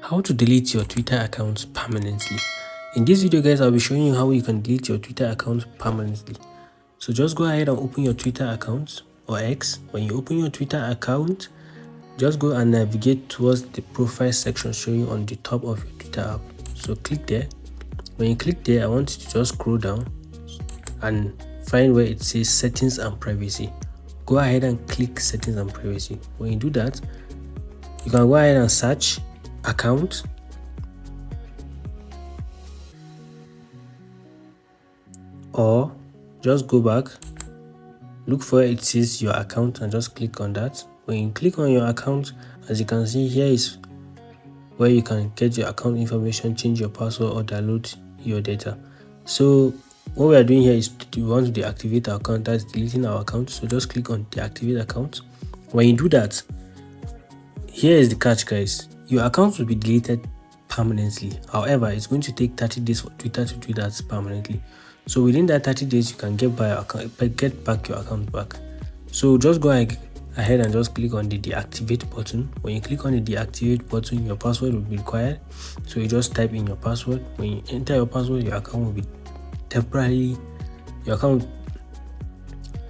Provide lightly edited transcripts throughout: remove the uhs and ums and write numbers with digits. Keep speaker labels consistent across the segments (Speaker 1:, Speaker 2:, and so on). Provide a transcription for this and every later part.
Speaker 1: How to delete your Twitter account permanently. In this video, guys, I'll be showing you how you can delete your Twitter account permanently. So just go ahead and open your Twitter account or X. When you open your Twitter account, just go and navigate towards the profile section showing on the top of your Twitter app. So click there. When you click there, I want you to just scroll down and find where it says settings and privacy. Go ahead and click settings and privacy. When you do that, you can go ahead and search account, or just go back, look for where it says your account and just click on that. When you click on your account, as you can see, here is where you can get your account information, change your password, or download your data. So what we are doing here is we want to deactivate our account, that's deleting our account. So just click on deactivate account. When you do that, here is the catch, guys. Your account will be deleted permanently. However, it's going to take 30 days for Twitter to do that permanently. So within that 30 days, you can get back your account back. So just go ahead and just click on the deactivate button. When you click on the deactivate button, your password will be required. So you just type in your password. When you enter your password, your account will be temporarily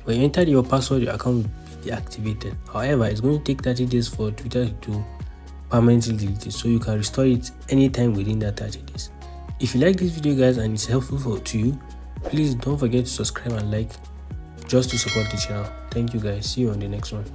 Speaker 1: when you enter your password, your account will be deactivated. However, it's going to take 30 days for Twitter to permanently delete it, so you can restore it anytime within that 30 days. If you like this video, guys, and it's helpful to you, please don't forget to subscribe and like just to support the channel. Thank you, guys. See you on the next one.